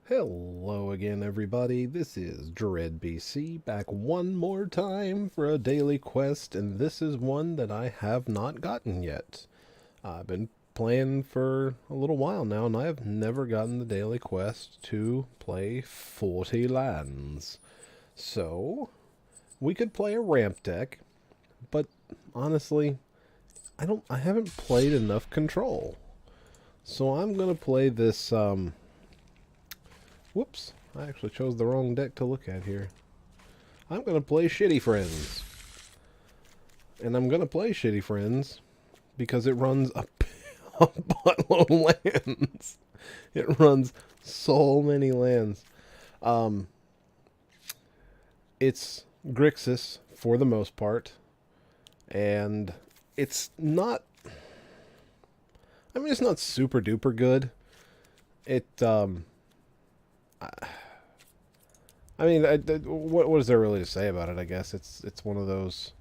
Hello again, everybody. This is DreadBC back one more time for a daily quest, and this is one that I have not gotten yet. I've been playing for a little while now, and I have never gotten the daily quest to play 40 lands. So, we could play a ramp deck, but honestly, I haven't played enough control. So I'm gonna play this, whoops, I actually chose the wrong deck to look at here. I'm going to play Shittyfriends. And I'm going to play Shittyfriends because it runs a buttload of lands. It runs so many lands. It's Grixis for the most part. And it's not... I mean, it's not super duper good. What is there really to say about it? I guess it's one of those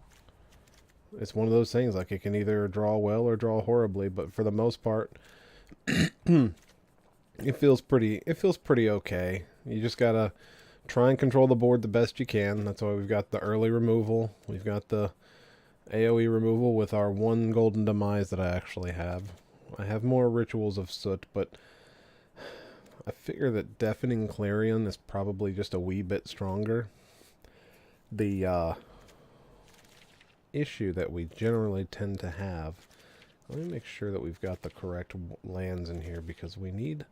things. Like, it can either draw well or draw horribly, but for the most part, it feels pretty okay. You just gotta try and control the board the best you can. That's why we've got the early removal. We've got the AoE removal with our one golden demise that I actually have. I have more rituals of soot, but I figure that Deafening Clarion is probably just a wee bit stronger. The issue that we generally tend to have... Let me make sure that we've got the correct lands in here, because we need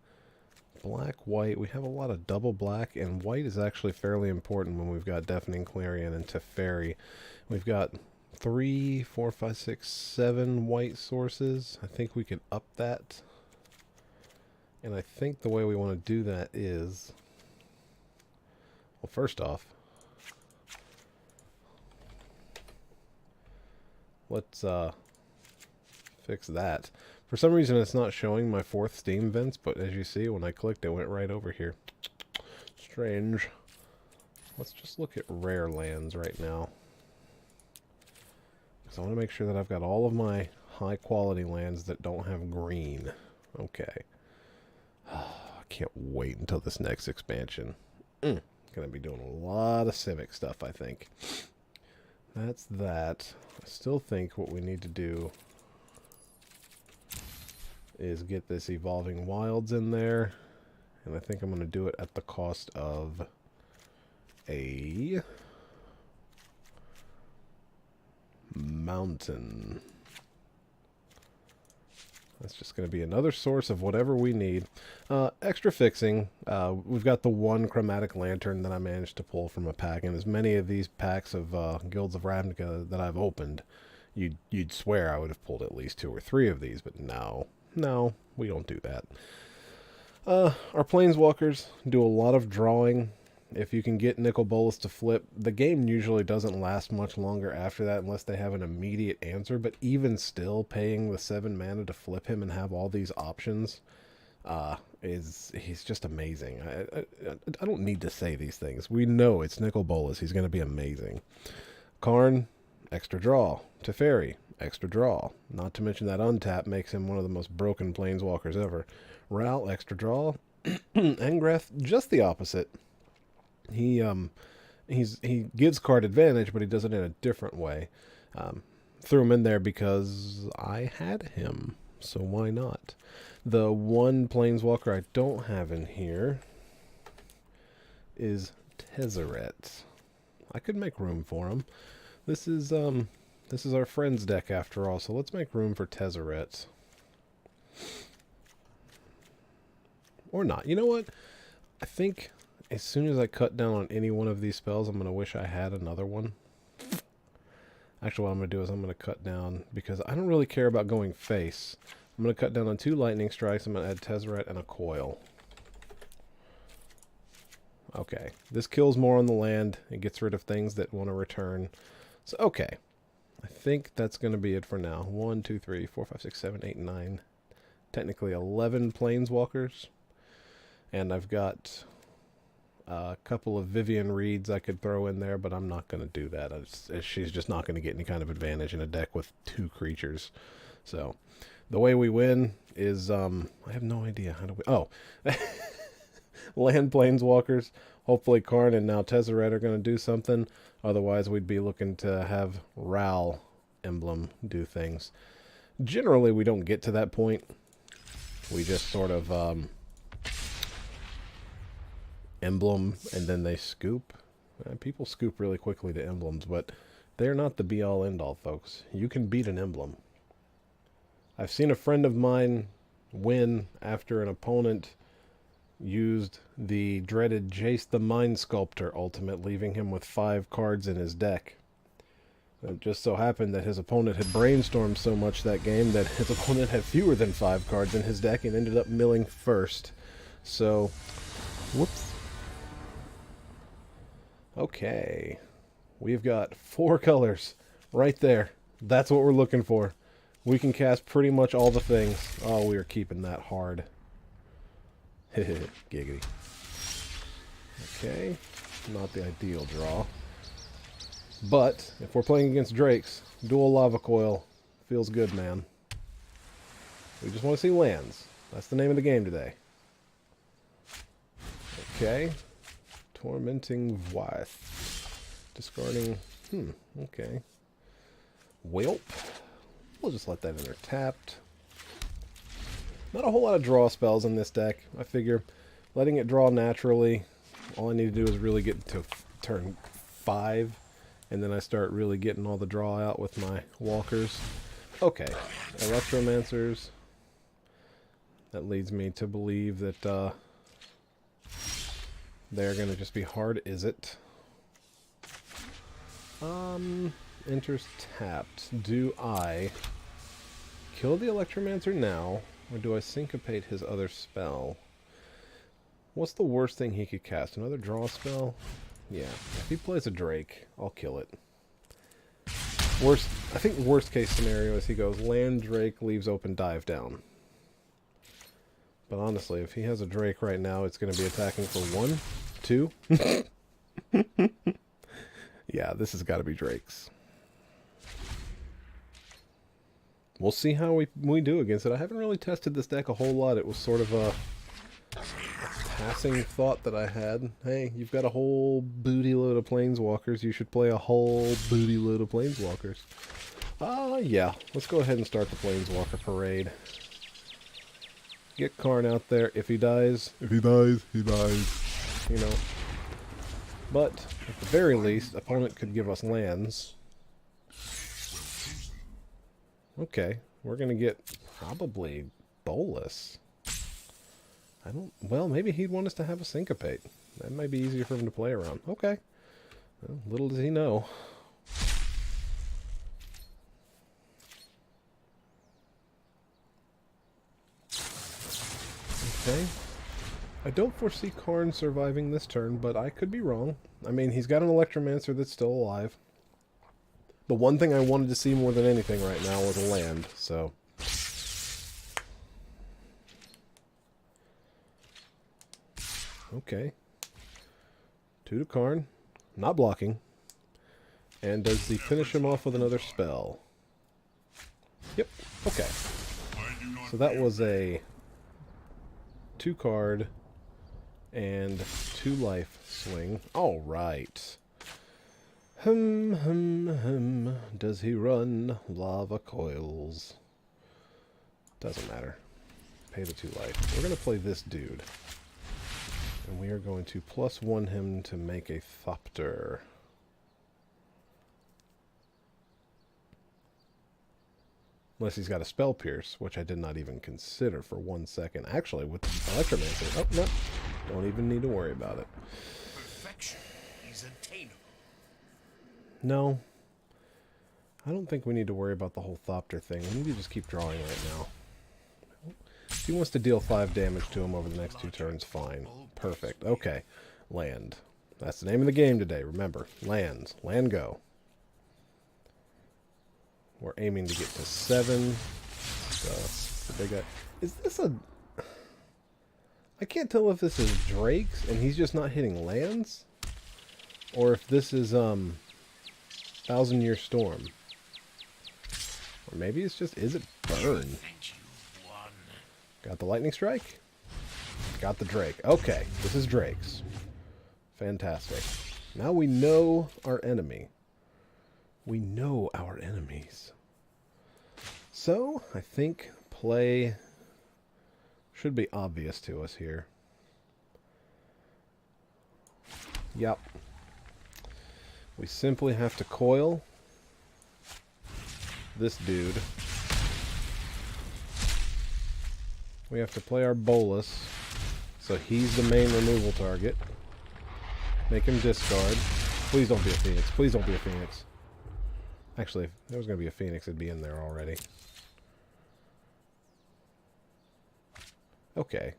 black, white. We have a lot of double black, and white is actually fairly important when we've got Deafening Clarion and Teferi. We've got 3, 4, 5, 6, 7 white sources. I think we could up that. And I think the way we want to do that is... Well, first off, let's fix that. For some reason, it's not showing my 4th Steam vents, but as you see, when I clicked, it went right over here. Strange. Let's just look at rare lands right now, because I want to make sure that I've got all of my high-quality lands that don't have green. Okay. I can't wait until this next expansion. Gonna be doing a lot of Civic stuff, I think. That's that. I still think what we need to do is get this Evolving Wilds in there. And I think I'm going to do it at the cost of a mountain. That's just going to be another source of whatever we need. Extra fixing. We've got the one Chromatic Lantern that I managed to pull from a pack. And as many of these packs of Guilds of Ravnica that I've opened, you'd swear I would have pulled at least 2 or 3 of these. But no, we don't do that. Our Planeswalkers do a lot of drawing. If you can get Nicol Bolas to flip, the game usually doesn't last much longer after that unless they have an immediate answer. But even still, paying the 7 mana to flip him and have all these options, he's just amazing. I don't need to say these things. We know it's Nicol Bolas. He's going to be amazing. Karn, extra draw. Teferi, extra draw. Not to mention that untap makes him one of the most broken planeswalkers ever. Ral, extra draw. Angrath, just the opposite. He gives card advantage, but he does it in a different way. Threw him in there because I had him, so why not? The one planeswalker I don't have in here is Tezzeret. I could make room for him. This is our friends deck after all, so let's make room for Tezzeret. Or not. You know what? I think as soon as I cut down on any one of these spells, I'm going to wish I had another one. Actually, what I'm going to do is I'm going to cut down, because I don't really care about going face. I'm going to cut down on 2 lightning strikes. I'm going to add Tezzeret and a coil. Okay. This kills more on the land. It gets rid of things that want to return. So, okay. I think that's going to be it for now. 1, 2, 3, 4, 5, 6, 7, 8, 9. Technically 11 planeswalkers. And I've got a couple of Vivian Reeds I could throw in there, but I'm not going to do that. She's just not going to get any kind of advantage in a deck with 2 creatures. So, the way we win is, I have no idea how to win. Oh, land planeswalkers. Hopefully Karn and now Tezzeret are going to do something. Otherwise, we'd be looking to have Ral emblem do things. Generally, we don't get to that point. We just sort of emblem, and then they scoop. People scoop really quickly to emblems, but they're not the be-all, end-all, folks. You can beat an emblem. I've seen a friend of mine win after an opponent used the dreaded Jace the Mind Sculptor ultimate, leaving him with 5 cards in his deck. It just so happened that his opponent had brainstormed so much that game that his opponent had fewer than 5 cards in his deck and ended up milling first. So, whoops. Okay. We've got 4 colors right there. That's what we're looking for. We can cast pretty much all the things. Oh, we are keeping that hard. Giggity. Okay. Not the ideal draw. But, if we're playing against Drakes, dual Lava Coil feels good, man. We just want to see lands. That's the name of the game today. Okay. Tormenting Voith. Discarding... okay. Whelp. We'll just let that enter tapped. Not a whole lot of draw spells in this deck. I figure letting it draw naturally, all I need to do is really get to turn 5, and then I start really getting all the draw out with my walkers. Okay, Electromancers. That leads me to believe that they're going to just be hard Izzet. Enters tapped. Do I kill the Electromancer now, or do I syncopate his other spell? What's the worst thing he could cast? Another draw spell? Yeah. If he plays a Drake, I'll kill it. I think worst case scenario is he goes land Drake, leaves open, dive down. But honestly, if he has a Drake right now, it's going to be attacking for 1, 2. Yeah, this has got to be Drakes. We'll see how we do against it. I haven't really tested this deck a whole lot. It was sort of a passing thought that I had. Hey, you've got a whole booty load of Planeswalkers. You should play a whole booty load of Planeswalkers. Yeah. Let's go ahead and start the Planeswalker parade. Get Karn out there. If he dies, he dies. You know. But, at the very least, opponent could give us lands. Okay, we're going to get probably Bolas. Well, maybe he'd want us to have a Syncopate. That might be easier for him to play around. Okay. Well, little does he know. Okay. I don't foresee Karn surviving this turn, but I could be wrong. I mean, he's got an Electromancer that's still alive. The one thing I wanted to see more than anything right now was a land, so... Okay. 2 to Karn. Not blocking. And does he finish him off with another spell? Yep. Okay. So that was a 2 card and 2 life swing. Alright. Does he run Lava Coils? Doesn't matter. Pay the 2 life. We're going to play this dude. And we are going to +1 him to make a Thopter. Unless he's got a Spell Pierce, which I did not even consider for 1 second. Actually, with Electromancer. Oh, no. Don't even need to worry about it. Perfection is attainable. No. I don't think we need to worry about the whole Thopter thing. We need to just keep drawing right now. If he wants to deal 5 damage to him over the next 2 turns, fine. Perfect. Okay. Land. That's the name of the game today, remember. Lands. Land go. We're aiming to get to 7. So, they got... Is this a... I can't tell if this is Drake's and he's just not hitting lands, or if this is, Thousand Year Storm. Or maybe it's just, is it Burn? Got the Lightning Strike. Got the Drake. Okay, this is Drake's. Fantastic. Now we know our enemy. We know our enemies. So, I think play should be obvious to us here. Yep. We simply have to coil this dude. We have to play our Bolas, so he's the main removal target. Make him discard. Please don't be a Phoenix. Please don't be a Phoenix. Actually, if there was going to be a Phoenix, it'd be in there already. Okay.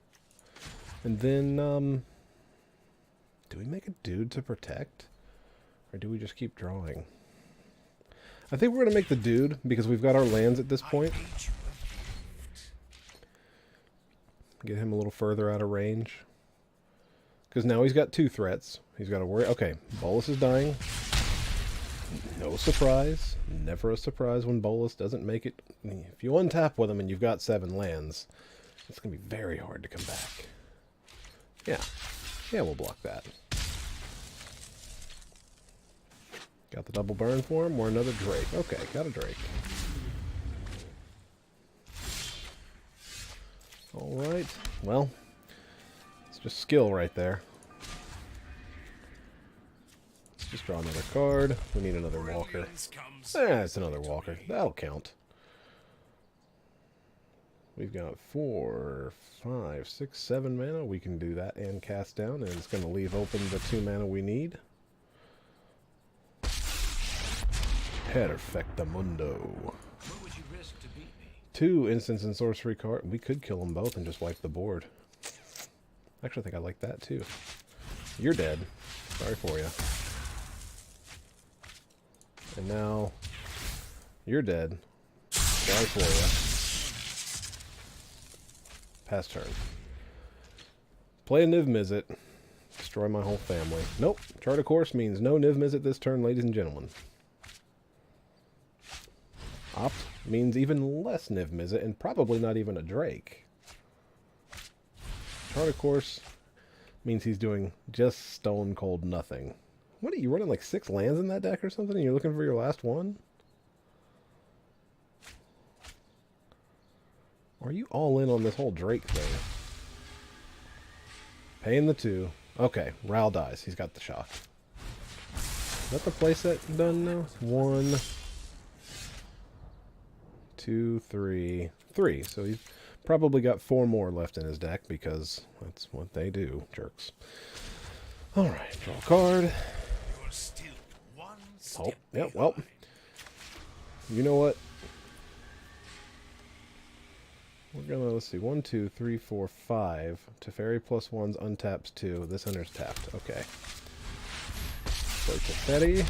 And then, do we make a dude to protect? Or do we just keep drawing? I think we're going to make the dude, because we've got our lands at this point. Get him a little further out of range. Because now he's got 2 threats. He's got to worry. Okay, Bolas is dying. No surprise. Never a surprise when Bolas doesn't make it. If you untap with him and you've got 7 lands, it's going to be very hard to come back. Yeah. Yeah, we'll block that. Got the double burn for him, or another Drake. Okay, got a Drake. Alright, well, it's just skill right there. Let's just draw another card. We need another walker. It's another walker. That'll count. We've got 4, 5, 6, 7 mana. We can do that and cast down, and it's going to leave open the 2 mana we need. Perfectamundo. What would you risk to beat me? 2 instants and sorcery card. We could kill them both and just wipe the board. Actually, I think I like that too. You're dead. Sorry for you. And now, you're dead. Sorry for you. Pass turn. Play a Niv Mizzet. Destroy my whole family. Nope. Chart of course means no Niv Mizzet this turn, ladies and gentlemen. Opt means even less Niv Mizzet, and probably not even a Drake. Chart of course means he's doing just stone cold nothing. What are you running, like 6 lands in that deck or something, and you're looking for your last one? Or are you all in on this whole Drake thing? Paying the 2. Okay, Ral dies. He's got the shock. Is that the playset done now? 1, 2, 3. 3. So he's probably got 4 more left in his deck because that's what they do, jerks. Alright, draw a card. You're still one step Oh, yeah, well. You know what? We're gonna, let's see, 1, 2, 3, 4, 5. Teferi plus 1's untaps 2. This hunter's tapped. Okay. Play Teferi.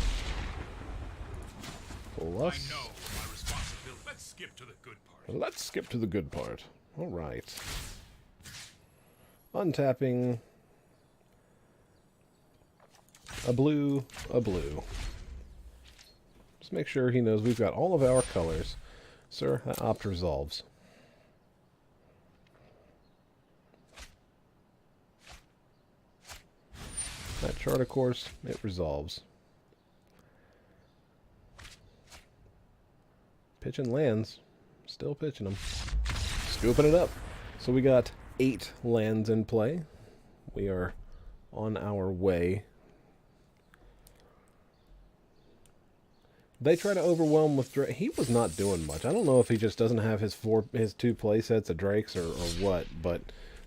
Plus. I know my responsibility. Let's skip to the good part. Let's skip to the good part. Alright. Untapping. A blue, a blue. Just make sure he knows we've got all of our colors. Sir, that opt resolves. That chart, of course, it resolves. Pitching lands. Still pitching them. Scooping it up. So we got 8 lands in play. We are on our way. They try to overwhelm with Drake. He was not doing much. I don't know if he just doesn't have his 2 play sets of Drakes or what, but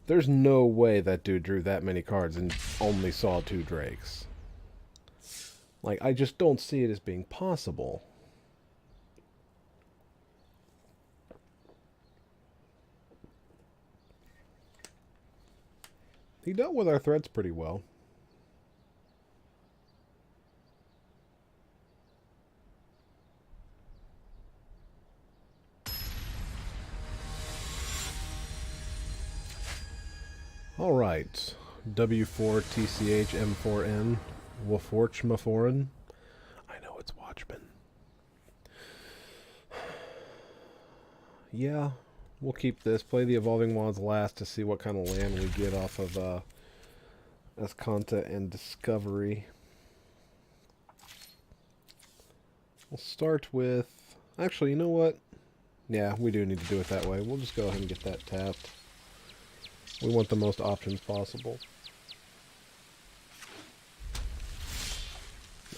there's no way that dude drew that many cards and only saw 2 Drakes. Like, I just don't see it as being possible. He dealt with our threats pretty well. Alright, W4 TCH M4N Waforch Maforin. I know it's Watchmen. Yeah, We'll keep this. Play the Evolving Wilds last to see what kind of land we get off of Azcanta and Discovery. We'll start with... Actually, you know what? Yeah, we do need to do it that way. We'll just go ahead and get that tapped. We want the most options possible.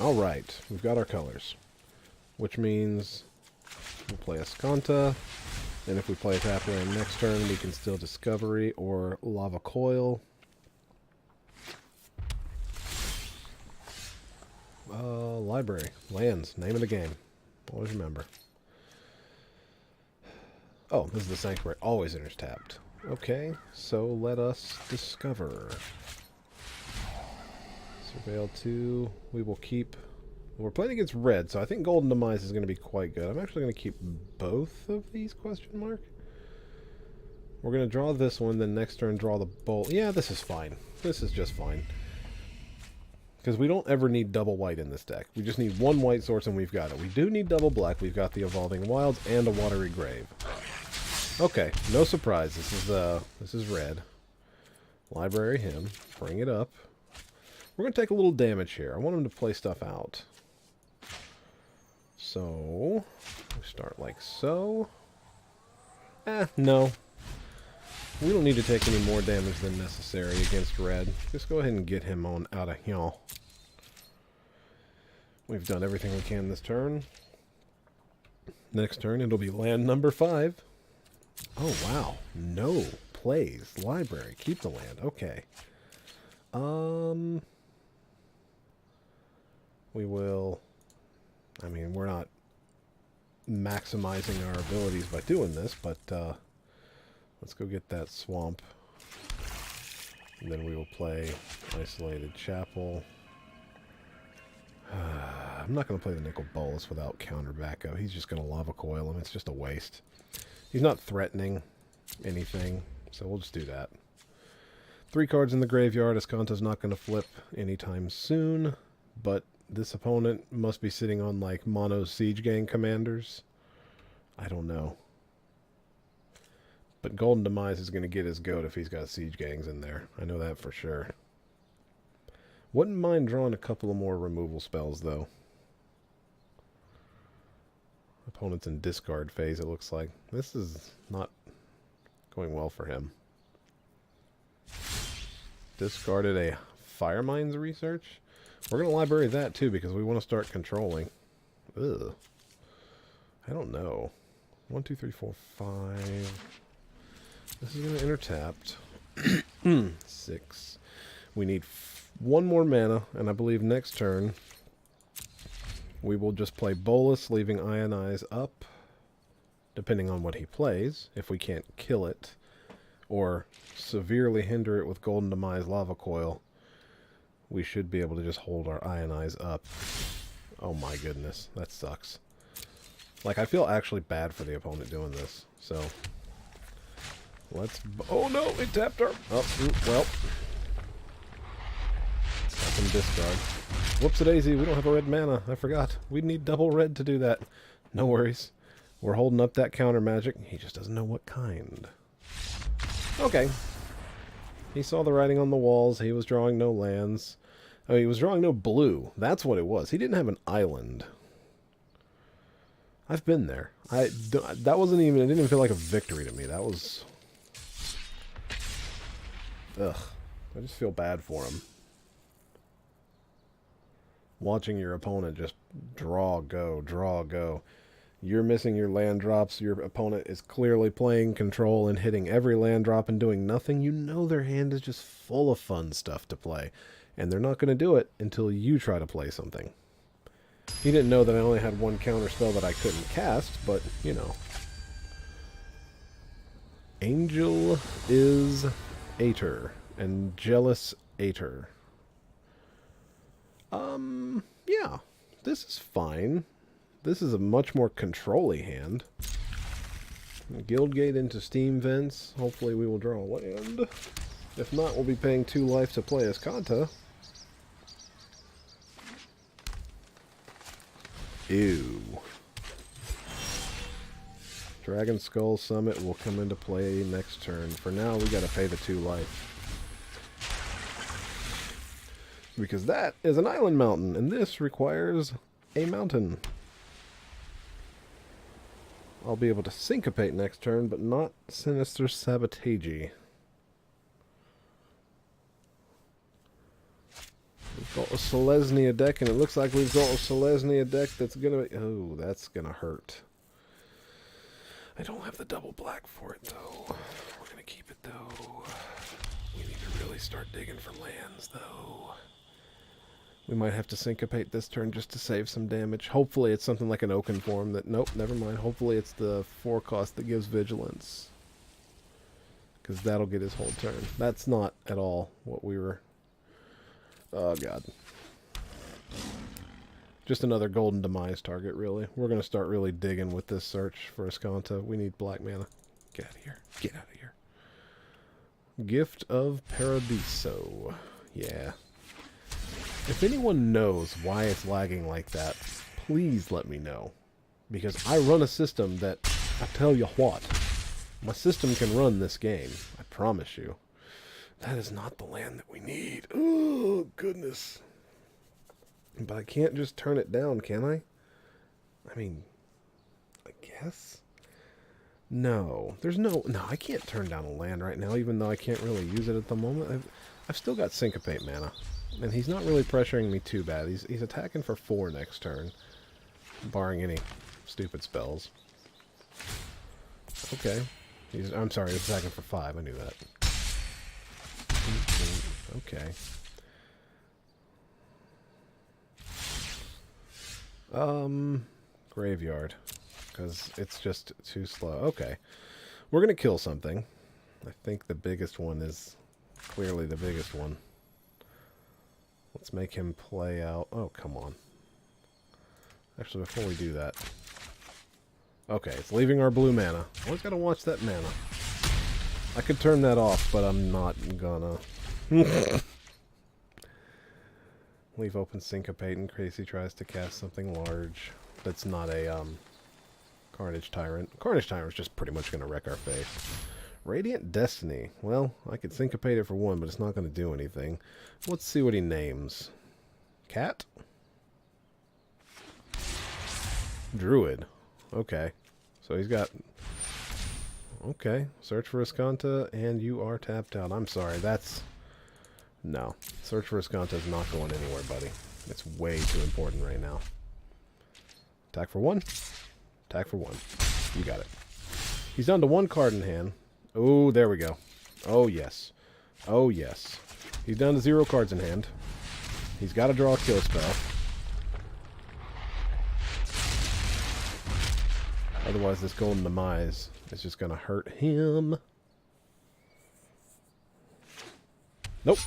Alright, we've got our colors. Which means we'll play Azcanta. And if we play a tap land next turn, we can still Discovery or Lava Coil. Library. Lands. Name of the game. Always remember. Oh, this is the Sanctuary. Always enters tapped. Okay, so let us discover. Surveil 2. We will keep... We're playing against red, so I think Golden Demise is going to be quite good. I'm actually going to keep both of these, question mark. We're going to draw this one, then next turn draw the bolt. Yeah, this is fine. This is just fine. Because we don't ever need double white in this deck. We just need one white source and we've got it. We do need double black. We've got the Evolving Wilds and a Watery Grave. Okay, no surprise. This is red. Library him. Bring it up. We're going to take a little damage here. I want him to play stuff out. So, we start like so. No. We don't need to take any more damage than necessary against red. Just go ahead and get him on out of here. We've done everything we can this turn. Next turn, it'll be land number 5. Oh, wow. No. Plays. Library. Keep the land. Okay. We will... I mean, we're not maximizing our abilities by doing this, but let's go get that swamp. And then we will play Isolated Chapel. I'm not going to play the Nicol Bolas without counter backup. He's just going to Lava Coil him. It's just a waste. He's not threatening anything, so we'll just do that. 3 cards in the graveyard. Azcanta's not going to flip anytime soon, but this opponent must be sitting on, like, mono Siege Gang commanders. I don't know. But Golden Demise is going to get his goat if he's got Siege Gangs in there. I know that for sure. Wouldn't mind drawing a couple of more removal spells, though. Opponent's in discard phase, it looks like. This is not going well for him. Discarded a Fire Mines Research. We're going to library that, too, because we want to start controlling. Ugh. I don't know. 1, 2, 3, 4, 5. This is going to enter tapped. 6. We need 1 more mana, and I believe next turn we will just play Bolas, leaving Ionize up, depending on what he plays, if we can't kill it, or severely hinder it with Golden Demise Lava Coil. We should be able to just hold our Ionize up. Oh my goodness, that sucks. Like, I feel actually bad for the opponent doing this, so... Let's... Oh no, it tapped our... Oh, well. Got some discard. Whoops-a-daisy, we don't have a red mana. I forgot. We'd need double red to do that. No worries. We're holding up that counter magic. He just doesn't know what kind. Okay. He saw the writing on the walls. He was drawing no lands. Oh, he was drawing no blue. That's what it was. He didn't have an island. I've been there. That wasn't even... It didn't even feel like a victory to me. That was... Ugh. I just feel bad for him. Watching your opponent just draw, go, draw, go. You're missing your land drops. Your opponent is clearly playing control and hitting every land drop and doing nothing. You know their hand is just full of fun stuff to play. And they're not going to do it until you try to play something. He didn't know that I only had 1 counter spell that I couldn't cast, but, you know. Angel is Aether. And Jealous Aether. Yeah. This is fine. This is a much more control-y hand. Guildgate into Steam Vents. Hopefully we will draw a land. If not, we'll be paying 2 life to play Azcanta. Ew. Dragonskull Summit will come into play next turn. For now, we gotta pay the 2 life. Because that is an island mountain, and this requires a mountain. I'll be able to Syncopate next turn, but not Sinister Sabotage. We've got a Selesnya deck, and it looks like we've got a Selesnya deck that's gonna be... Oh, that's gonna hurt. I don't have the double black for it, though. We're gonna keep it, though. We need to really start digging for lands, though. We might have to Syncopate this turn just to save some damage. Hopefully it's something like an Oaken form that... Nope, never mind. Hopefully it's the 4 cost that gives Vigilance. Because that'll get his whole turn. That's not at all what we were... Oh, God. Just another Golden Demise target, really. We're going to start really digging with this search for Azcanta. We need black mana. Get out of here. Get out of here. Gift of Paradiso. Yeah. If anyone knows why it's lagging like that, please let me know. Because I run a system that, I tell you what, my system can run this game. I promise you. That is not the land that we need. Oh, goodness. But I can't just turn it down, can I? I mean, I guess? No. There's no... No, I can't turn down a land right now, even though I can't really use it at the moment. I've still got Syncopate mana. And he's not really pressuring me too bad. He's attacking for 4 next turn. Barring any stupid spells. Okay. I'm sorry, he's attacking for 5. I knew that. Okay. Graveyard. Because it's just too slow. Okay. We're going to kill something. I think the biggest one is clearly the biggest one. Let's make him play out... Oh, come on. Actually, before we do that... Okay, it's leaving our blue mana. Always gotta watch that mana. I could turn that off, but I'm not gonna. Leave open Syncopate in case he tries to cast something large. That's not a, Carnage Tyrant. Carnage Tyrant's just pretty much gonna wreck our face. Radiant Destiny. Well, I could Syncopate it for 1, but it's not gonna do anything. Let's see what he names. Cat? Druid. Okay. So he's got... Okay. Search for Azcanta, and you are tapped out. I'm sorry, that's... No. Search for Azcanta is not going anywhere, buddy. It's way too important right now. Attack for 1. Attack for 1. You got it. He's down to 1 card in hand. Oh, there we go. Oh, yes. Oh, yes. He's down to 0 cards in hand. He's got to draw a kill spell. Otherwise, this Golden Demise is just going to hurt him. Nope.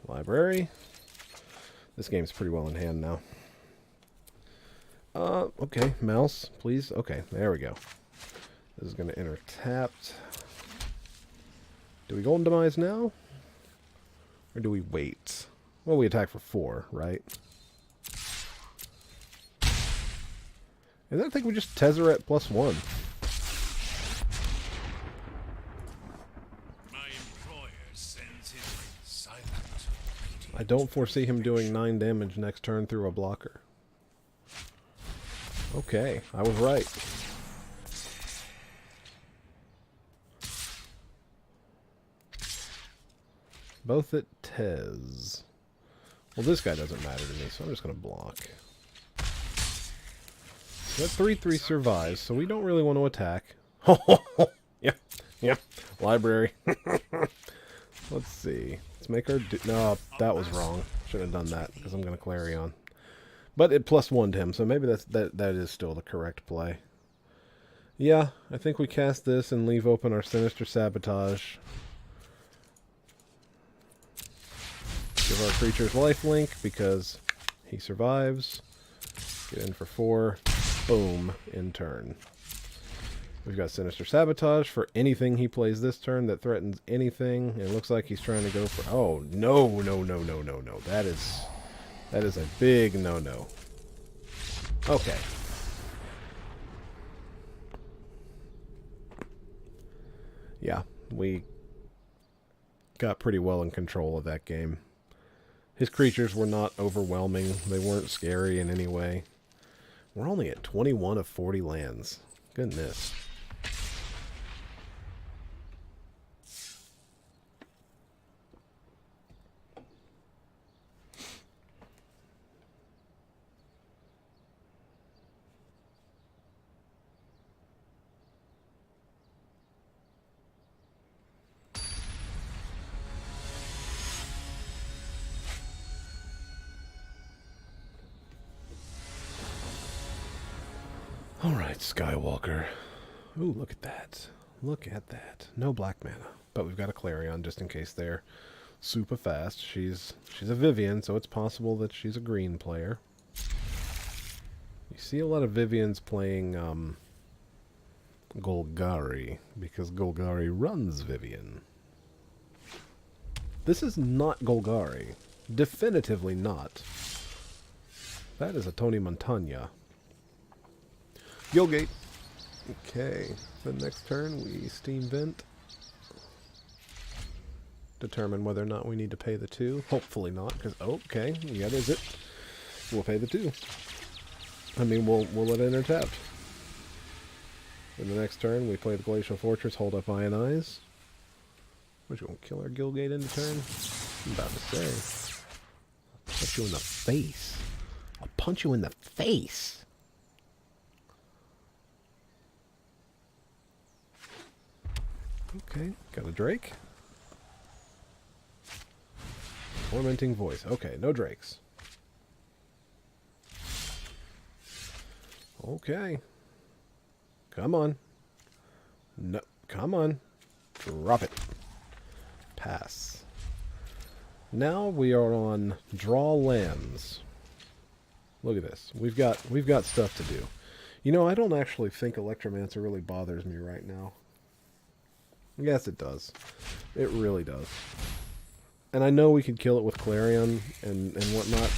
Library. This game's pretty well in hand now. Okay. Mouse, please. Okay, there we go. This is going to enter tapped. Do we Golden Demise now? Or do we wait? Well, we attack for 4, right? And then I think we just Tezzeret +1. My employer sends his silent. I don't foresee him doing 9 damage next turn through a blocker. Okay, I was right. Both at Tez. Well, this guy doesn't matter to me, so I'm just going to block. That 3/3 survives, so we don't really want to attack. Yeah. Library. Let's see. Let's make our... No, that was wrong. Shouldn't have done that, because I'm going to Clarion. But it +1'd him, so maybe that is still the correct play. Yeah, I think we cast this and leave open our Sinister Sabotage. Give our creatures lifelink, because he survives. Get in for 4. Boom, in turn. We've got Sinister Sabotage for anything he plays this turn that threatens anything. It looks like he's trying to go for... Oh, no. That is a big no-no. Okay. Yeah, we got pretty well in control of that game. His creatures were not overwhelming. They weren't scary in any way. We're only at 21 of 40 lands. Goodness. Alright, Skywalker. Ooh, look at that. Look at that. No black mana. But we've got a Clarion just in case they're super fast. She's a Vivian, so it's possible that she's a green player. You see a lot of Vivians playing Golgari, because Golgari runs Vivian. This is not Golgari. Definitively not. That is a Tony Montagna. Guildgate. Okay. The next turn we Steam Vent. Determine whether or not we need to pay the 2. Hopefully not, because okay, we got Izzet. We'll pay the 2. I mean, we'll let it enter tapped. In the next turn, we play the Glacial Fortress, hold up Ionize. We're going to kill our Guildgate into turn. I'm about to say. I'll punch you in the face. I'll punch you in the face. Okay, got a Drake. Tormenting Voice. Okay, no Drakes. Okay. Come on. No, come on. Drop it. Pass. Now we are on draw lands. Look at this. We've got stuff to do. You know, I don't actually think Electromancer really bothers me right now. Yes, it does. It really does. And I know we could kill it with Clarion and whatnot,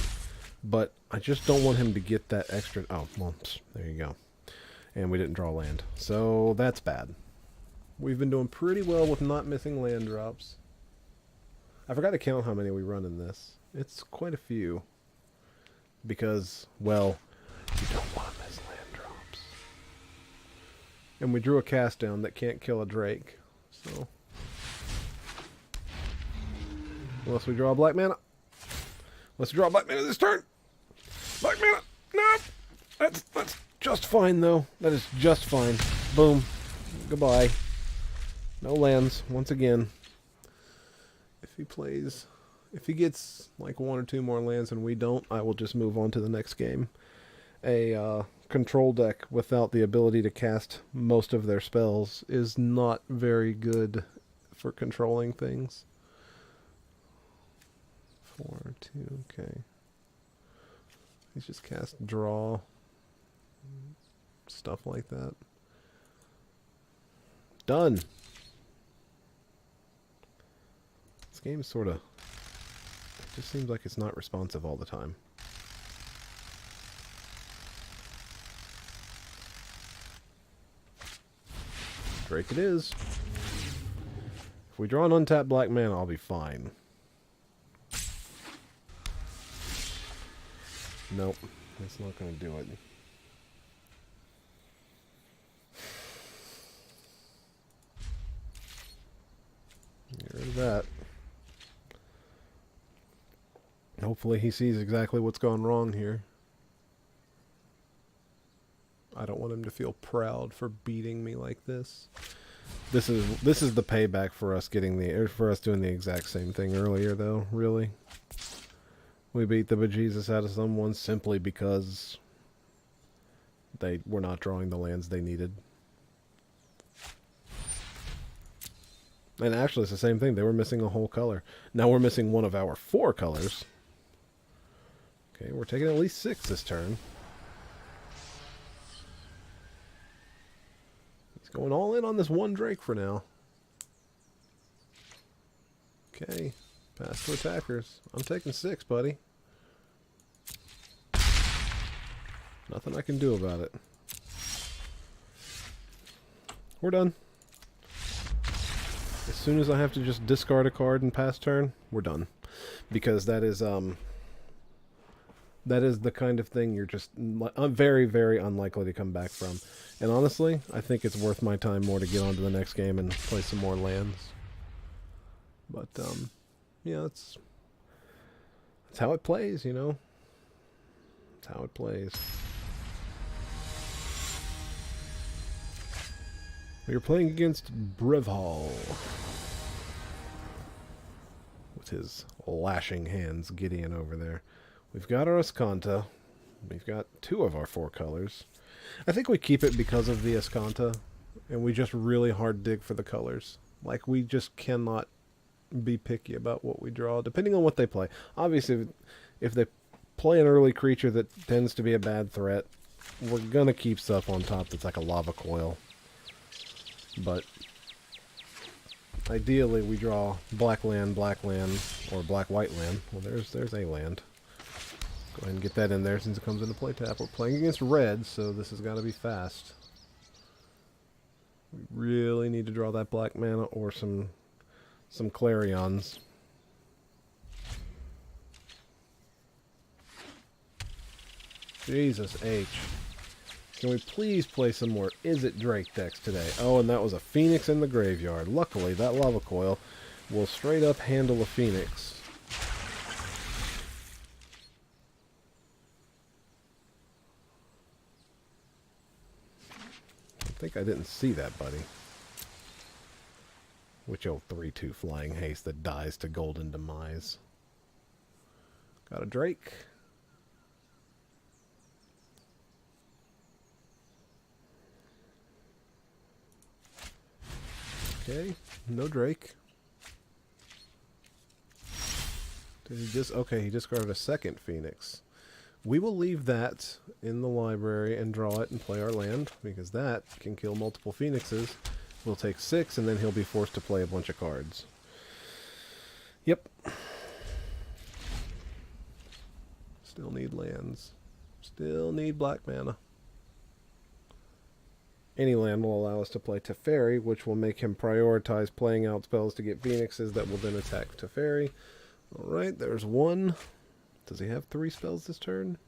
but I just don't want him to get that extra... Oh, well, there you go. And we didn't draw land. So that's bad. We've been doing pretty well with not missing land drops. I forgot to count how many we run in this. It's quite a few. Because, well, you don't want to miss land drops. And we drew a cast down that can't kill a Drake. So, unless we draw a black mana. Let's draw a black mana this turn. Black mana. No. That's just fine, though. That is just fine. Boom. Goodbye. No lands, once again. If he gets like 1 or 2 more lands and we don't, I will just move on to the next game. A control deck without the ability to cast most of their spells is not very good for controlling things. 4, 2, okay. He's just cast draw. Stuff like that. Done. This game is sort of... It just seems like it's not responsive all the time. Drake it is. If we draw an untapped black mana, I'll be fine. Nope. That's not going to do it. Get rid of that. Hopefully he sees exactly what's gone wrong here. I don't want him to feel proud for beating me like this. This is the payback for us doing the exact same thing earlier, though. Really, we beat the bejesus out of someone simply because they were not drawing the lands they needed. And actually, it's the same thing. They were missing a whole color. Now we're missing one of our 4 colors. Okay, we're taking at least 6 this turn. Going all in on this one Drake for now. Okay. Pass to attackers. I'm taking 6, buddy. Nothing I can do about it. We're done. As soon as I have to just discard a card and pass turn, we're done. Because that is the kind of thing you're just very, very unlikely to come back from. And honestly, I think it's worth my time more to get on to the next game and play some more lands. But, yeah, that's how it plays, you know? That's how it plays. We are playing against Brevhall. With his lashing hands, Gideon over there. We've got our Azcanta. We've got 2 of our 4 colors. I think we keep it because of the Azcanta. And we just really hard dig for the colors. Like, we just cannot be picky about what we draw, depending on what they play. Obviously, if they play an early creature that tends to be a bad threat, we're going to keep stuff on top that's like a Lava Coil. But ideally, we draw black land, or black-white land. Well, there's a land. Go ahead and get that in there since it comes into play tap. We're playing against red, so this has got to be fast. We really need to draw that black mana or some Clarions. Jesus H. Can we please play some more Izzet Drake decks today? Oh, and that was a Phoenix in the graveyard. Luckily, that Lava Coil will straight up handle a Phoenix. I think I didn't see that, buddy. Which old 3/2 flying haste that dies to golden demise. Got a Drake. Okay, no Drake. Did he just... Okay, he discarded a second Phoenix. We will leave that in the library and draw it and play our land, because that can kill multiple Phoenixes. We'll take 6, and then he'll be forced to play a bunch of cards. Yep. Still need lands. Still need black mana. Any land will allow us to play Teferi, which will make him prioritize playing out spells to get Phoenixes that will then attack Teferi. Alright, there's 1. Does he have 3 spells this turn?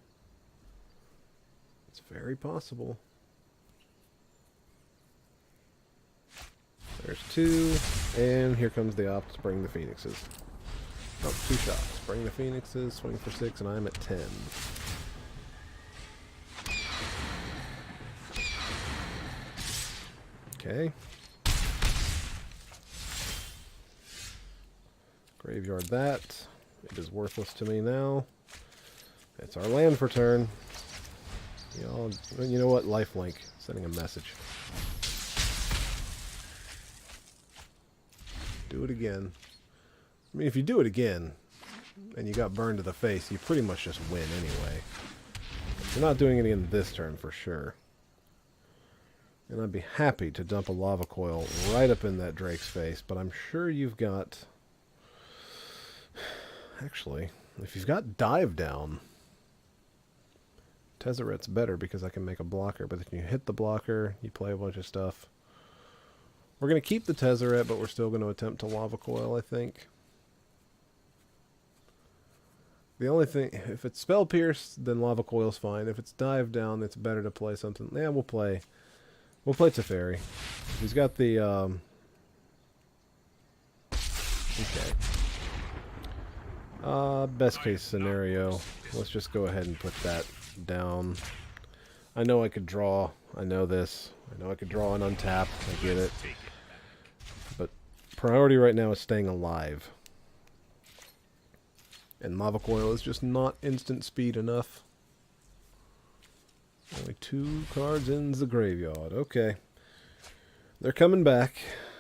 It's very possible. There's 2, and here comes the opt to bring the Phoenixes. Oh, 2 shots. Bring the Phoenixes, swing for 6, and I'm at 10. Okay. Graveyard that. It is worthless to me now. It's our land for turn. You know what? Lifelink. Sending a message. Do it again. I mean, if you do it again, and you got burned to the face, you pretty much just win anyway. But you're not doing it again this turn for sure. And I'd be happy to dump a Lava Coil right up in that Drake's face, but I'm sure you've got... Actually, if you've got Dive Down, Tezzeret's better because I can make a blocker, but if you hit the blocker, you play a bunch of stuff. We're going to keep the Tezzeret, but we're still going to attempt to Lava Coil, I think. The only thing, if it's Spell Pierce, then Lava Coil's fine. If it's Dive Down, it's better to play something. Yeah, we'll play Teferi. He's got the, okay. Best case scenario, let's just go ahead and put that down. I know I could draw. I know this. I know I could draw and untap. I get it. But priority right now is staying alive. And Lava Coil is just not instant speed enough. Only 2 cards in the graveyard. Okay. They're coming back,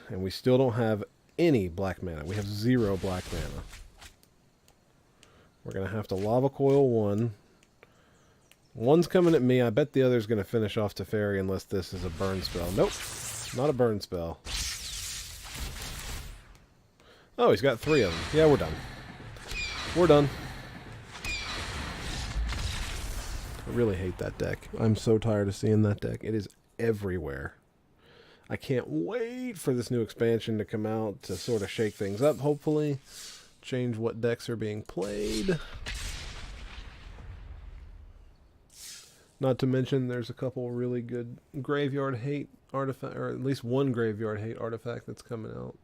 and we still don't have any black mana. We have 0 black mana. We're going to have to Lava Coil 1. One's coming at me. I bet the other's going to finish off Teferi unless this is a burn spell. Nope. Not a burn spell. Oh, he's got 3 of them. Yeah, we're done. We're done. I really hate that deck. I'm so tired of seeing that deck. It is everywhere. I can't wait for this new expansion to come out to sort of shake things up, hopefully. Change what decks are being played. Not to mention there's a couple really good graveyard hate artifact, or at least one graveyard hate artifact that's coming out.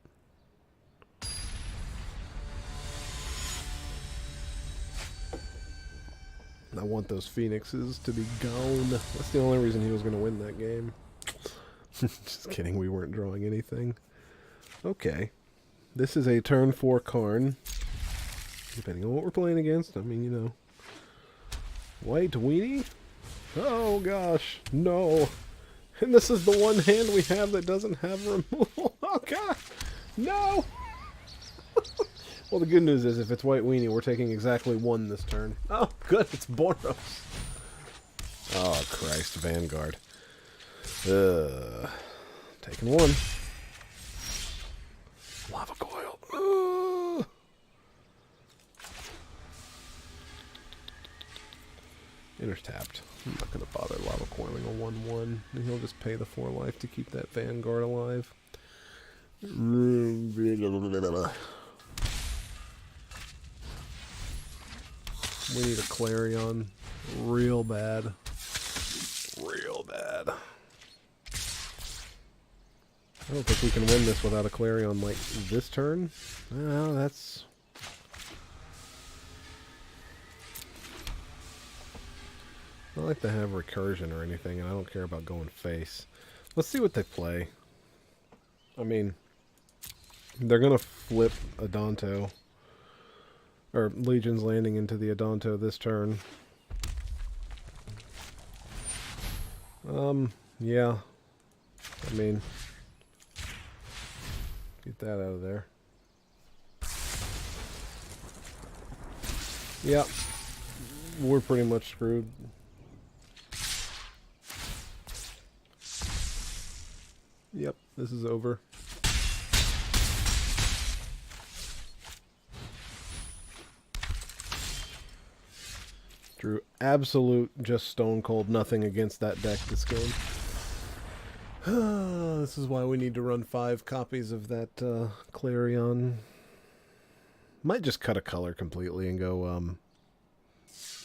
I want those Phoenixes to be gone. That's the only reason he was going to win that game. Just kidding, we weren't drawing anything. Okay. This is a turn 4 Karn. Depending on what we're playing against, I mean, you know. White Weenie? Oh gosh, no. And this is the one hand we have that doesn't have removal. Oh god, no! Well, the good news is if it's White Weenie, we're taking exactly 1 this turn. Oh, good, it's Boros. Oh, Christ, Vanguard. Taking 1. Lava Coil. Inner's tapped. I'm not going to bother Lava Coiling a 1/1. And he'll just pay the 4 life to keep that Vanguard alive. We need a Clarion real bad. Real bad. I don't think we can win this without a Clarion like this turn. No, that's... I don't like to have recursion or anything, and I don't care about going face. Let's see what they play. I mean, they're going to flip Adonto. Or Legion's landing into the Adonto this turn. Yeah. I mean, get that out of there. Yep. We're pretty much screwed. Yep, this is over. Drew absolute, just stone cold nothing against that deck this game. This is why we need to run 5 copies of that Clarion. Might just cut a color completely and go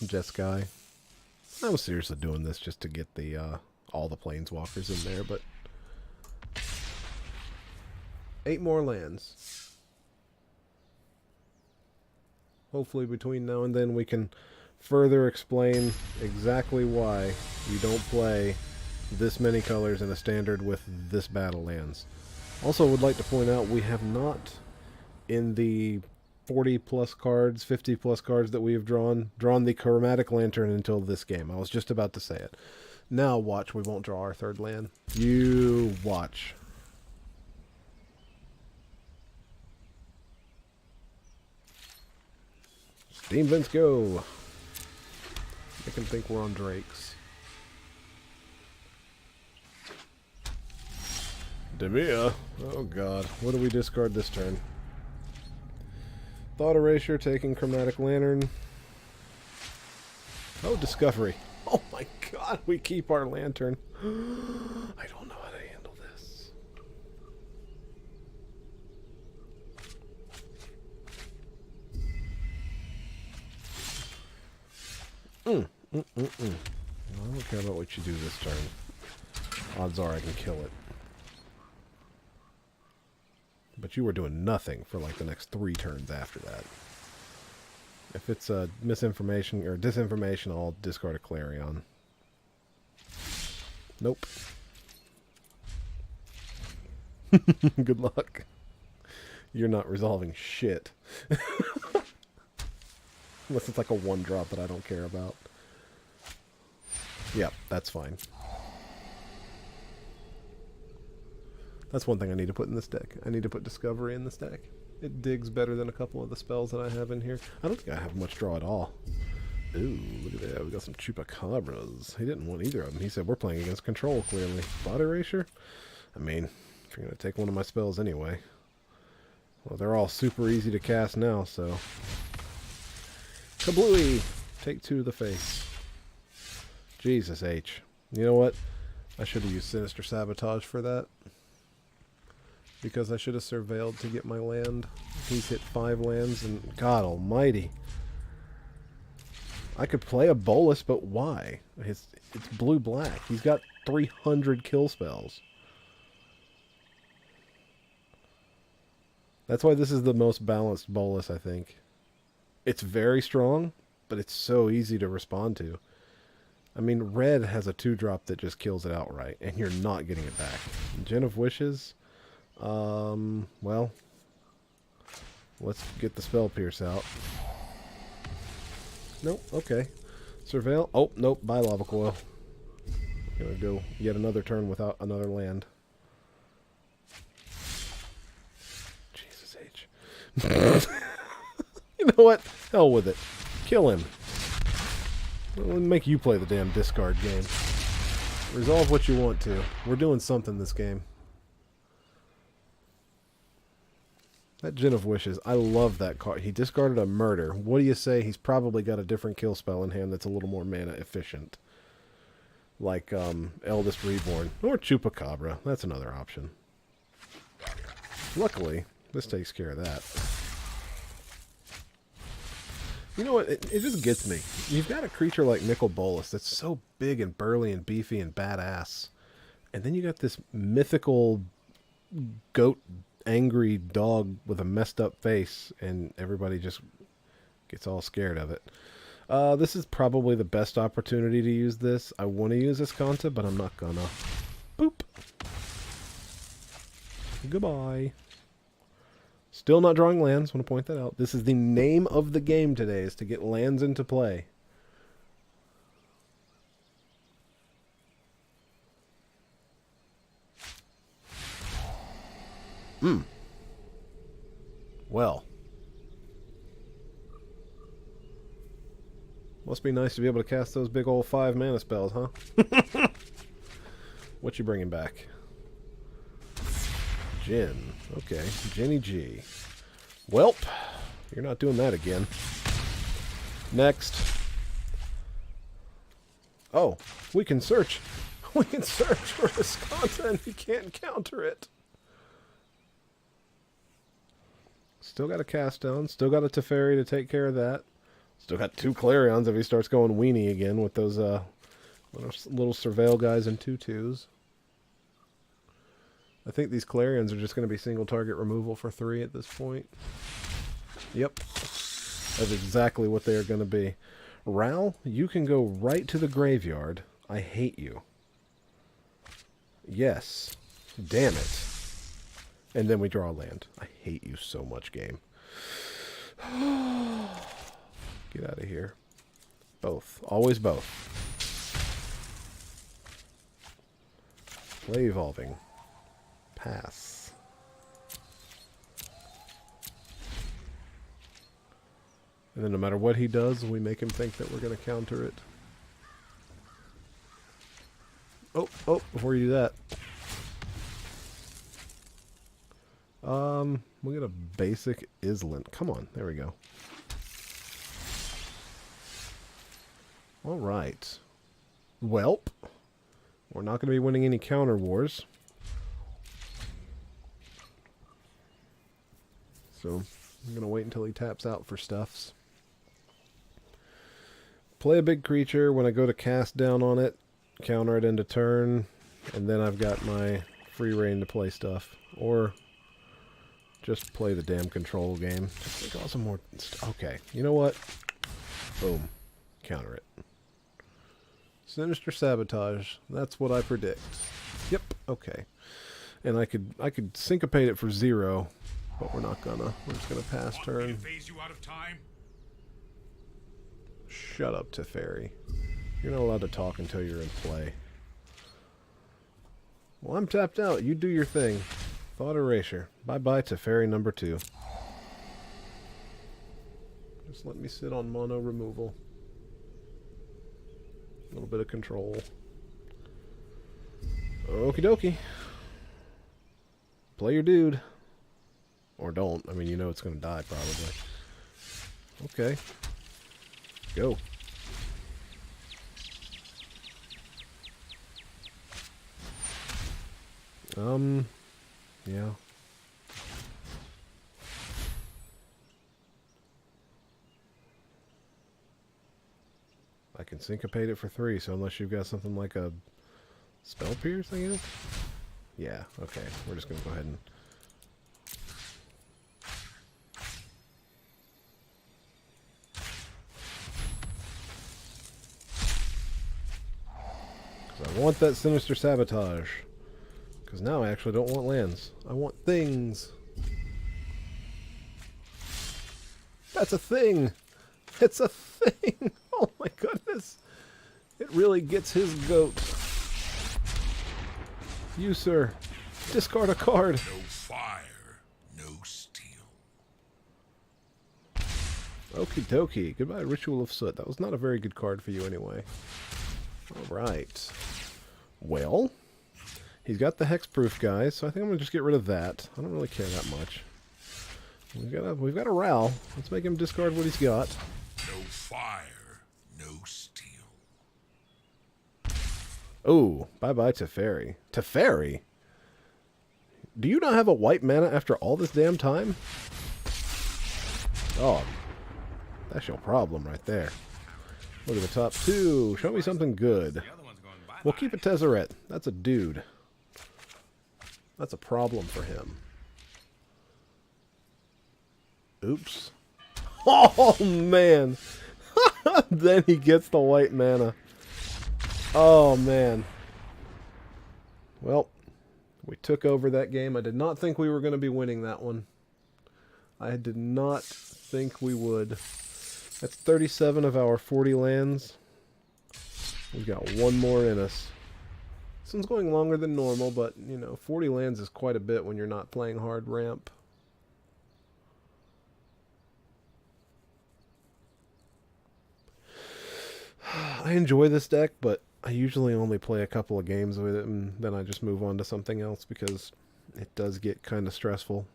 Jeskai. I was seriously doing this just to get the all the planeswalkers in there, but 8 more lands. Hopefully between now and then we can further explain exactly why you don't play this many colors in a standard with this battle lands. Also would like to point out we have not, in the 40 plus cards, 50 plus cards that we have drawn the Chromatic Lantern until this game. I was just about to say it. Now watch, we won't draw our 3rd land. You watch. Steam Vents go. Make him think we're on Drakes. Dimir. Oh god. What do we discard this turn? Thought Erasure taking Chromatic Lantern. Oh, Discovery. Oh my god, we keep our Lantern. I don't know how to handle this. I don't care about what you do this turn. Odds are I can kill it. But you were doing nothing for like the next 3 turns after that. If it's misinformation or disinformation, I'll discard a Clarion. Nope. Good luck. You're not resolving shit. Unless it's like a 1-drop that I don't care about. Yep, that's fine. That's one thing I need to put in this deck. I need to put Discovery in this deck. It digs better than a couple of the spells that I have in here. I don't think I have much draw at all. Ooh, look at that. We got some Chupacabras. He didn't want either of them. He said we're playing against control, clearly. Thought Erasure? I mean, if you're going to take one of my spells anyway. Well, they're all super easy to cast now, so... Kablooey! Take 2 to the face. Jesus H. You know what? I should have used Sinister Sabotage for that. because I should have surveilled to get my land. He's hit 5 lands, and God almighty. I could play a Bolas, but why? It's blue-black. He's got 300 kill spells. That's why this is the most balanced Bolas, I think. It's very strong, but it's so easy to respond to. I mean, red has a 2-drop that just kills it outright, and you're not getting it back. Gin of Wishes... well, let's get the Spell Pierce out. Nope, okay. Surveil. Oh, nope, bye Lava Coil. Gonna go yet another turn without another land. Jesus H. You know what? Hell with it. Kill him. Let me make you play the damn discard game. Resolve what you want to. We're doing something this game. That Gin of Wishes, I love that card. He discarded a murder. What do you say? He's probably got a different kill spell in hand that's a little more mana efficient. Like Eldest Reborn. Or Chupacabra. That's another option. Luckily, this takes care of that. You know what? It just gets me. You've got a creature like Nicol Bolas that's so big and burly and beefy and badass. And then you got this mythical goat angry dog with a messed up face, and everybody just gets all scared of it. This is probably the best opportunity to use this. I want to use Azcanta, but I'm not gonna. Boop. Goodbye. Still not drawing lands. Want to point that out. This is the name of the game today, is to get lands into play. Well. Must be nice to be able to cast those big old 5 mana spells, huh? What you bringing back? Jin. Okay. Jenny G. Welp. You're not doing that again. Next. Oh. We can search. We can search for Azcanta and we can't counter it. Still got a cast down. Still got a Teferi to take care of that. Still got 2 Clarions if he starts going weenie again with those little Surveil guys and 2/2s. I think these Clarions are just going to be single target removal for 3 at this point. Yep. That's exactly what they are going to be. Ral, you can go right to the graveyard. I hate you. Yes. Damn it. And then we draw land. I hate you so much, game. Get out of here. Both. Always both. Play evolving. Pass. And then no matter what he does, we make him think that we're going to counter it. Oh, before you do that. We got a basic Izzet. Come on, there we go. Alright. Welp. We're not going to be winning any counter wars. So, I'm going to wait until he taps out for stuffs. Play a big creature. When I go to cast down on it, counter it into turn, and then I've got my free reign to play stuff. Or just play the damn control game. Just draw some more. Okay, you know what? Boom. Counter it. Sinister Sabotage. That's what I predict. Yep. Okay. And I could syncopate it for 0, but we're not gonna. We're just gonna pass turn. Phase you out of time? Shut up, Teferi. You're not allowed to talk until you're in play. Well, I'm tapped out. You do your thing. Thought Erasure. Bye-bye, Teferi number 2. Just let me sit on mono removal. A little bit of control. Okie dokie. Play your dude. Or don't. I mean, you know it's going to die, probably. Okay. Go. Yeah. I can syncopate it for 3, so unless you've got something like a spell pierce, I guess? Yeah, okay. We're just going to go ahead and... Because I want that Sinister Sabotage. Because now I actually don't want lands. I want things. That's a thing! It's a thing! Oh my goodness! It really gets his goat. You, sir. Discard a card. No fire, no steel. Okie dokie. Goodbye, Ritual of Soot. That was not a very good card for you anyway. Alright. Well, he's got the hexproof guys, so I think I'm going to just get rid of that. I don't really care that much. We've got a Ral. Let's make him discard what he's got. No fire, no steel. Oh, bye-bye Teferi. Teferi? Do you not have a white mana after all this damn time? Oh, that's your problem right there. Look at the top 2. Show me something good. We'll keep a Tezzeret. That's a dude. That's a problem for him. Oops. Oh, man. Then he gets the white mana. Oh, man. Well, we took over that game. I did not think we were going to be winning that one. I did not think we would. That's 37 of our 40 lands. We've got one more in us. This one's going longer than normal, but, you know, 40 lands is quite a bit when you're not playing hard ramp. I enjoy this deck, but I usually only play a couple of games with it, and then I just move on to something else because it does get kind of stressful.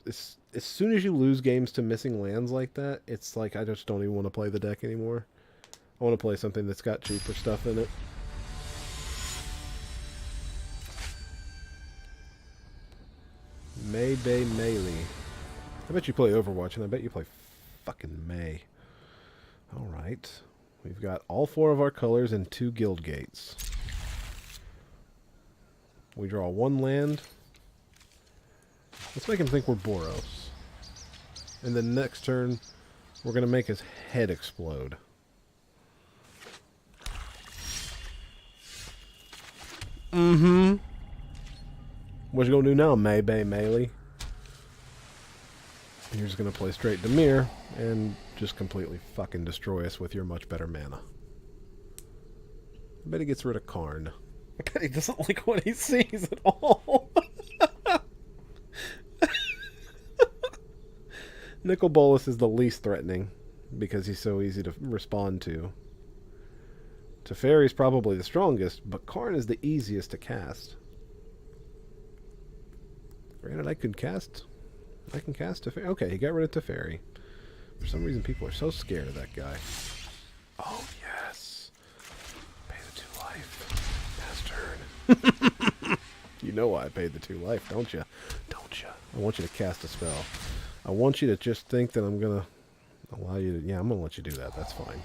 As soon as you lose games to missing lands like that, it's like I just don't even want to play the deck anymore. I want to play something that's got cheaper stuff in it. May Bay Melee. I bet you play Overwatch, and I bet you play fucking May. Alright. We've got all 4 of our colors and 2 guild gates. We draw 1 land. Let's make him think we're Boros. And then next turn, we're going to make his head explode. Mm-hmm. What you going to do now, May Bay Melee? You're just going to play straight Dimir and just completely fucking destroy us with your much better mana. I bet he gets rid of Karn. I bet he doesn't like what he sees at all. Nicol Bolas is the least threatening because he's so easy to respond to. Teferi's probably the strongest, but Karn is the easiest to cast. Granted, I can cast Teferi. Okay, he got rid of Teferi. For some reason, people are so scared of that guy. Oh, yes. Pay the 2 life. Pass turn. You know why I paid the 2 life, don't you? Don't you? I want you to cast a spell. I want you to just think that I'm going to allow you to... Yeah, I'm going to let you do that. That's fine.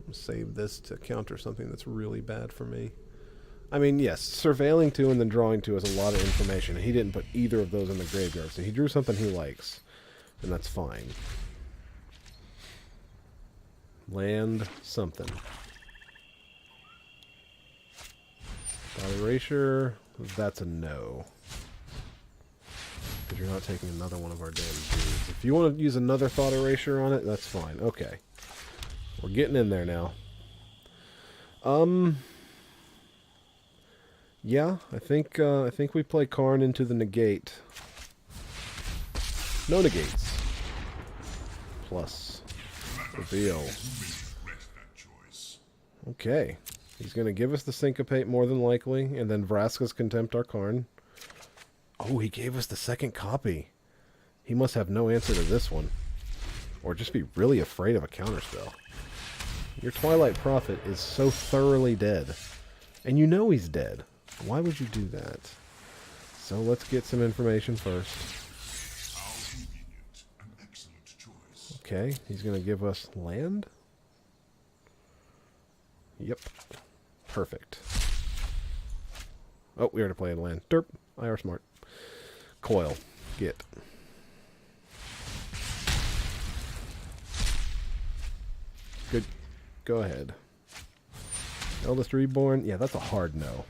I'm save this to counter something that's really bad for me. I mean, yes, surveilling 2 and then drawing 2 is a lot of information. He didn't put either of those in the graveyard, so he drew something he likes, and that's fine. Land something. Thought Erasure, that's a no. Because you're not taking another one of our damn dudes. If you want to use another Thought Erasure on it, that's fine. Okay. We're getting in there now. Yeah, I think we play Karn into the negate. No negates. Plus reveal. Okay. He's going to give us the Syncopate more than likely, and then Vraska's Contempt our Karn. Oh, he gave us the second copy. He must have no answer to this one. Or just be really afraid of a counterspell. Your Twilight Prophet is so thoroughly dead. And you know he's dead. Why would you do that? So let's get some information first. Okay, he's going to give us land. Yep. Perfect. Oh, we already played land. Derp. I are smart. Coil. Get. Good. Go ahead. Eldest Reborn. Yeah, that's a hard no.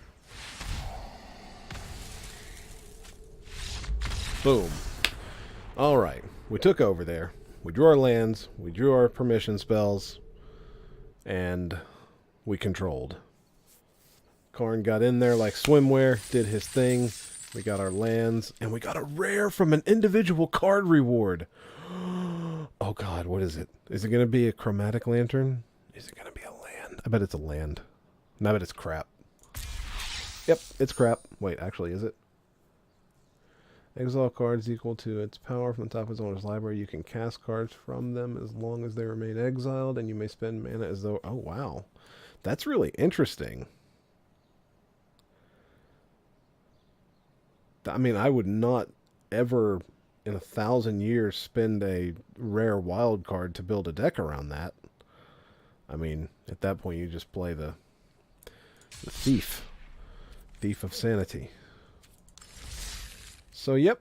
Boom. Alright. We took over there. We drew our lands. We drew our permission spells. And we controlled. Karn got in there like swimwear. Did his thing. We got our lands. And we got a rare from an individual card reward. Oh god, what is it? Is it going to be a chromatic lantern? Is it going to be a land? I bet it's a land. I bet it's crap. Yep, it's crap. Wait, actually, is it? Exile cards equal to its power from the top of its owner's library. You can cast cards from them as long as they remain exiled, and you may spend mana as though... Oh, wow. That's really interesting. I mean, I would not ever in 1,000 years spend a rare wild card to build a deck around that. I mean, at that point, you just play the thief. Thief of Sanity. So, yep.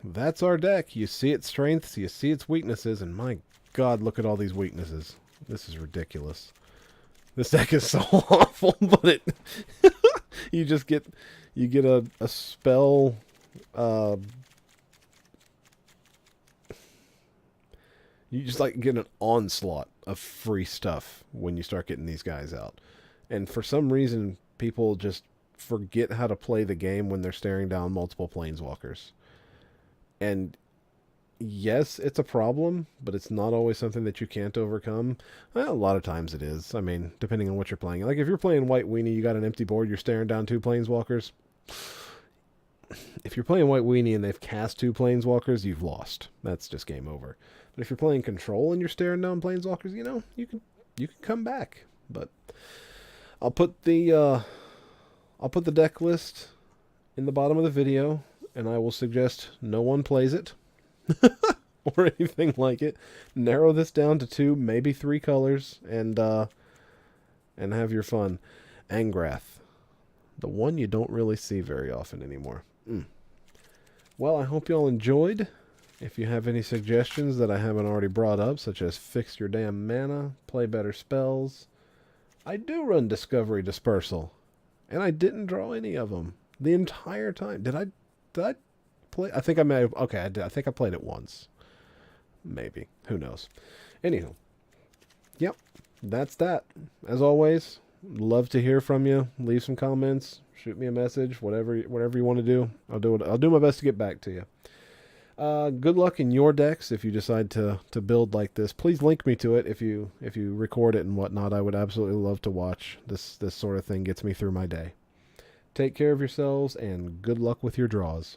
That's our deck. You see its strengths, you see its weaknesses, and my god, look at all these weaknesses. This is ridiculous. This deck is so awful, but it... you just get... You get a spell... you just like get an onslaught of free stuff when you start getting these guys out. And for some reason, people just forget how to play the game when they're staring down multiple planeswalkers. And yes, it's a problem, but it's not always something that you can't overcome. Well, a lot of times it is. I mean, depending on what you're playing. Like if you're playing White Weenie, you got an empty board, you're staring down 2 planeswalkers. If you're playing White Weenie and they've cast 2 planeswalkers, you've lost. That's just game over. But if you're playing Control and you're staring down planeswalkers, you know, you can come back. But I'll put the deck list in the bottom of the video, and I will suggest no one plays it or anything like it. Narrow this down to 2, maybe 3 colors, and have your fun. Angrath, the one you don't really see very often anymore. Well, I hope y'all enjoyed. If you have any suggestions that I haven't already brought up, such as fix your damn mana, play better spells, I do run Discovery Dispersal. And I didn't draw any of them the entire time. Did I play? I think I may have. Okay, I did. I think I played it once. Maybe. Who knows? Anywho. Yep. That's that. As always, love to hear from you. Leave some comments. Shoot me a message. Whatever you want to do. I'll do it. I'll do my best to get back to you. Good luck in your decks if you decide to build like this. Please link me to it if you record it and whatnot. I would absolutely love to watch. This sort of thing gets me through my day. Take care of yourselves and good luck with your draws.